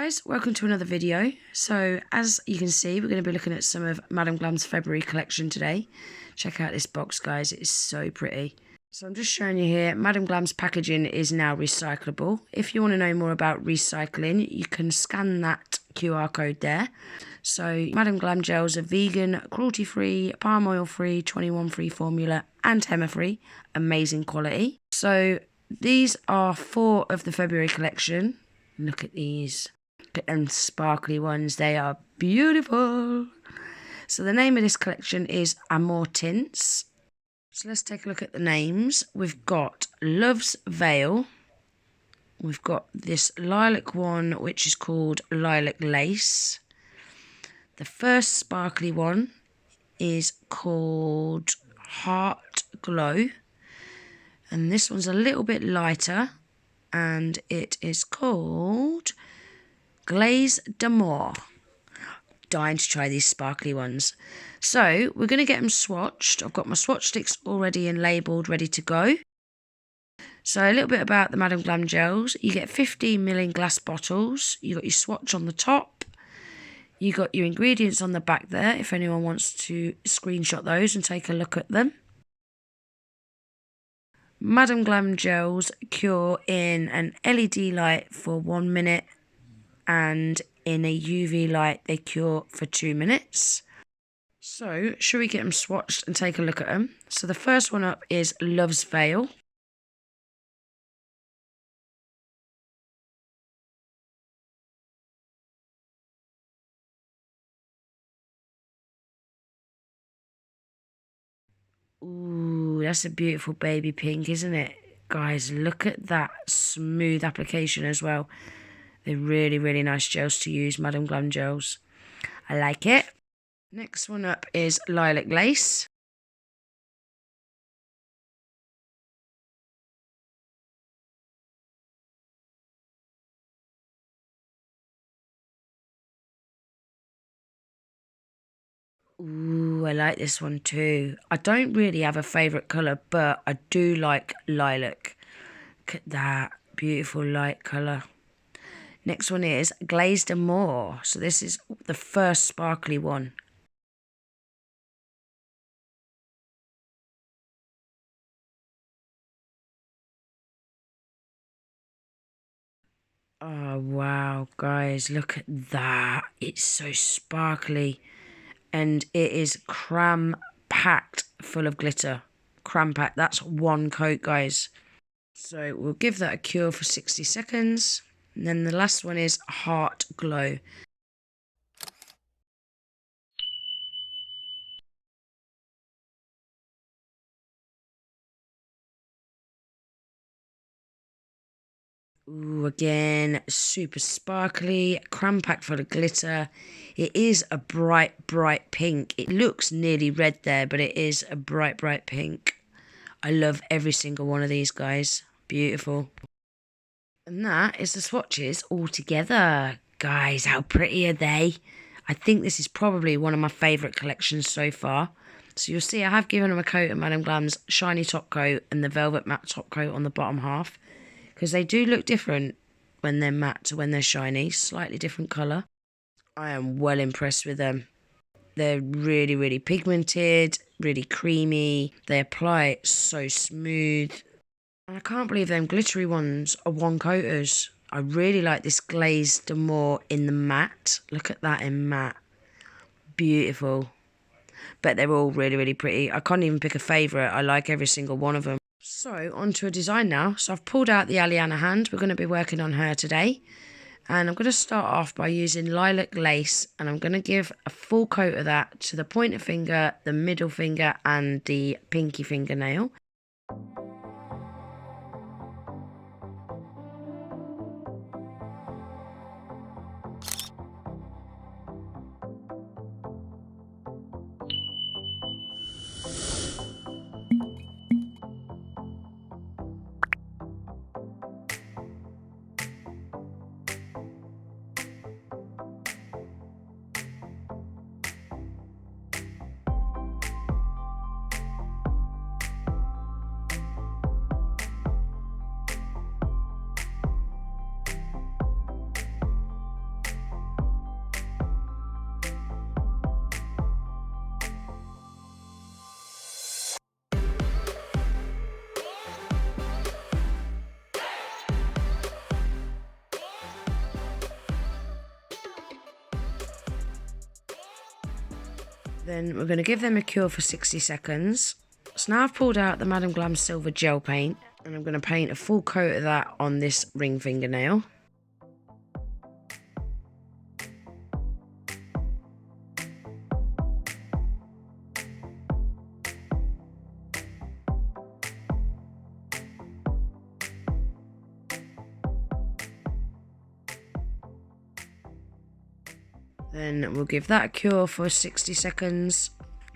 guys, welcome to another video. So as you can see, we're going to be looking at some of Madam Glam's February collection today. Check out this box, guys, it is so pretty. So I'm just showing you here, Madam Glam's packaging is now recyclable. If you want to know more about recycling, you can scan that QR code there. So Madam Glam gels are vegan, cruelty-free, palm oil-free, 21-free formula and hema-free. Amazing quality. So these are 4 of the February collection. Look at these. Look at them sparkly ones. They are beautiful. So the name of this collection is Amour Tints. So let's take a look at the names. We've got Love's Veil. We've got this lilac one, which is called Lilac Lace. The first sparkly one is called Heart Glow. And this one's a little bit lighter. And it is called Glaze d'Amour. Dying to try these sparkly ones. So we're going to get them swatched. I've got my swatch sticks already and labelled, ready to go. So a little bit about the Madam Glam gels. You get 15ml in glass bottles. You got your swatch on the top. You got your ingredients on the back there, if anyone wants to screenshot those and take a look at them. Madam Glam gels cure in an LED light for 1 minute and in a UV light they cure for 2 minutes. So, shall we get them swatched and take a look at them? So the first one up is Love's Veil. Ooh, that's a beautiful baby pink, isn't it? Guys, look at that smooth application as well. They're really, really nice gels to use, Madam Glam gels. I like it. Next one up is Lilac Lace. Ooh, I like this one too. I don't really have a favourite colour, but I do like lilac. Look at that beautiful light colour. Next one is Glaze d'Amour. So this is the first sparkly one. Oh, wow, guys, look at that. It's so sparkly. And it is cram-packed full of glitter. Cram-packed. That's one coat, guys. So we'll give that a cure for 60 seconds. And then the last one is Heart Glow. Ooh, again, super sparkly, cram-packed full of glitter. It is a bright, bright pink. It looks nearly red there, but it is a bright, bright pink. I love every single one of these, guys. Beautiful. And that is the swatches all together. Guys, how pretty are they? I think this is probably one of my favourite collections so far. So you'll see I have given them a coat of Madam Glam's shiny top coat and the velvet matte top coat on the bottom half. Because they do look different when they're matte to when they're shiny. Slightly different colour. I am well impressed with them. They're really, really pigmented, really creamy. They apply so smooth. And I can't believe them glittery ones are one coaters. I really like this Glaze d'Amour in the matte. Look at that in matte. Beautiful. But they're all really, really pretty. I can't even pick a favourite. I like every single one of them. So, onto a design now. So, I've pulled out the Aliana hand. We're going to be working on her today. And I'm going to start off by using Lilac Lace. And I'm going to give a full coat of that to the pointer finger, the middle finger, and the pinky fingernail. Then we're going to give them a cure for 60 seconds. So now I've pulled out the Madam Glam Silver gel paint, and I'm going to paint a full coat of that on this ring fingernail. Then we'll give that a cure for 60 seconds.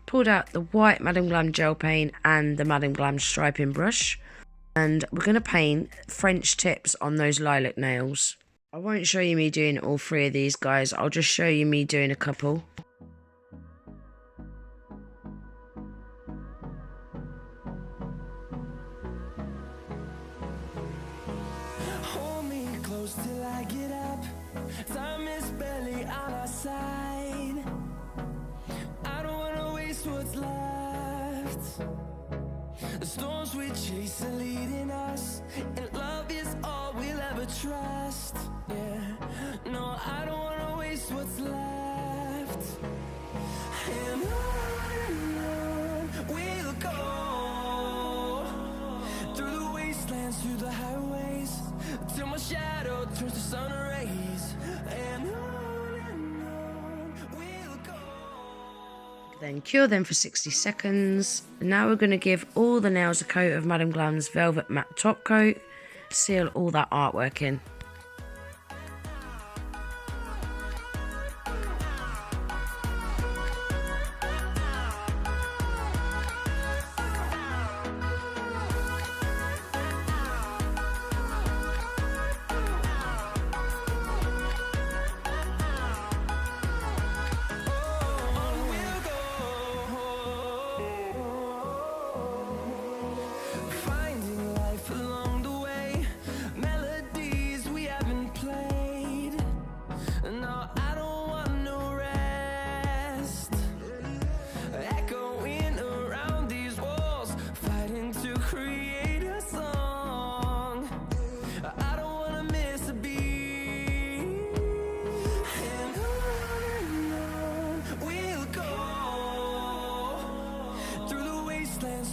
Pulled out the white Madam Glam gel paint and the Madam Glam striping brush. And we're going to paint French tips on those lilac nails. I won't show you me doing all three of these, guys. I'll just show you me doing a couple. Hold me close till I get up. Time is barely on our side. I don't wanna waste what's left. The storms we chase are leading us, and love is all we'll ever trust. Yeah, no, I don't wanna waste what's left. And on we'll go, through the wastelands, through the highways, till my shadow turns to sun rays. And on we'll go. Then cure them for 60 seconds. Now we're going to give all the nails a coat of Madam Glam's Velvet Matte Top Coat. Seal all that artwork in.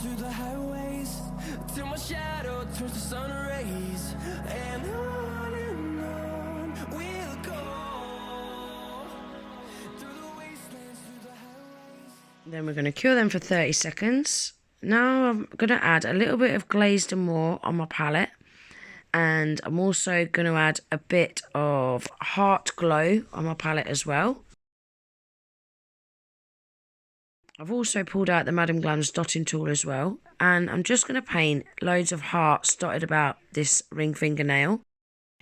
Through the highways, till my shadow turns to sun rays. And on we'll go, through the wastelands, through the highways. Then we're going to cure them for 30 seconds. Now I'm going to add a little bit of Glazed Amour on my palette. And I'm also going to add a bit of Heart Glow on my palette as well. I've also pulled out the Madam Glam's dotting tool as well, and I'm just going to paint loads of hearts dotted about this ring fingernail,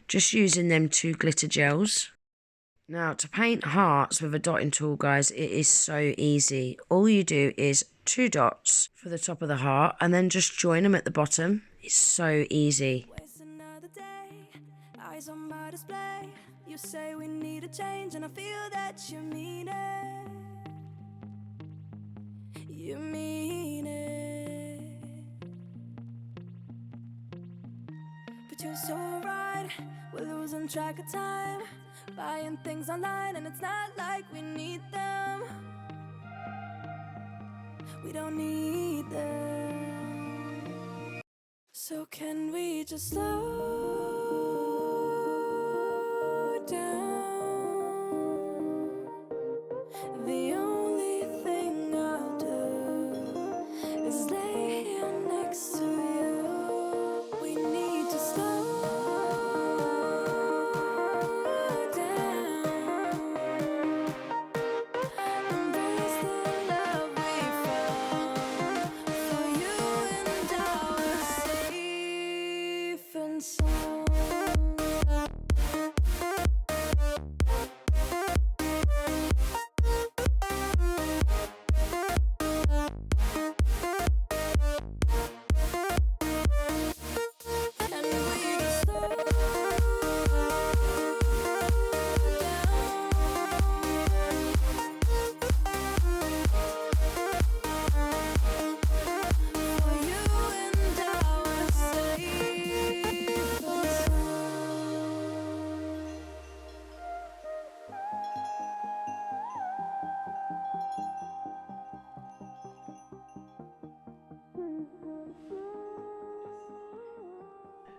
just using them two glitter gels. Now, to paint hearts with a dotting tool, guys, it is so easy. All you do is 2 dots for the top of the heart and then just join them at the bottom. It's so easy. Another day, eyes on my display. You say we need a change, and I feel that you mean it. You mean it. But you're so right, we're losing track of time, buying things online, and it's not like we need them. We don't need them. So can we just slow down? The only thing I'll do is lay here next to you. We need to slow down. Embrace the love we found. For you and I, we're safe and sound.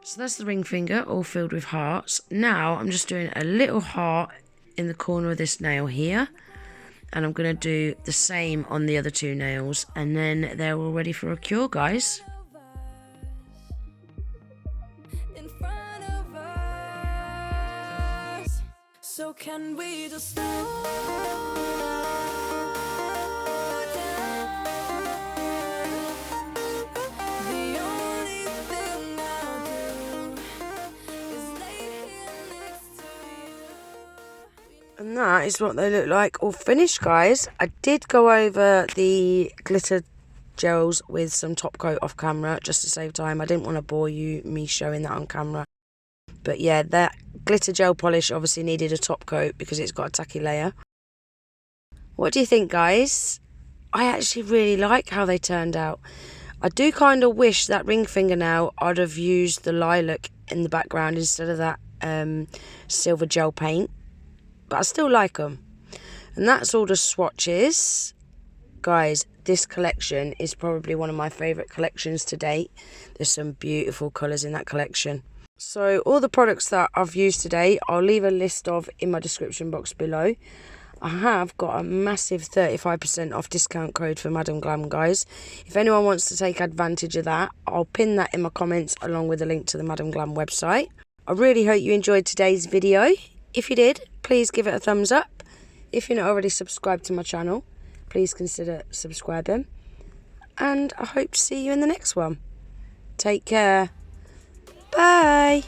So that's the ring finger all filled with hearts. Now I'm just doing a little heart in the corner of this nail here. And I'm going to do the same on the other 2 nails. And then they're all ready for a cure, guys. In front of us. So can we just slow down? The only thing I'll do is lay here next to you. And that is what they look like all finished, guys. I did go over the glitter gels with some top coat off camera just to save time. I didn't want to bore you me showing that on camera. But yeah, that glitter gel polish obviously needed a top coat because it's got a tacky layer. What do you think, guys? I actually really like how they turned out. I do kind of wish that ring fingernail I'd have used the lilac in the background instead of that silver gel paint. But I still like them. And that's all the swatches. Guys, this collection is probably one of my favourite collections to date. There's some beautiful colours in that collection. So all the products that I've used today, I'll leave a list of in my description box below. I have got a massive 35% off discount code for Madam Glam, guys. If anyone wants to take advantage of that, I'll pin that in my comments along with a link to the Madam Glam website. I really hope you enjoyed today's video. If you did, please give it a thumbs up. If you're not already subscribed to my channel, please consider subscribing. And I hope to see you in the next one. Take care. Bye.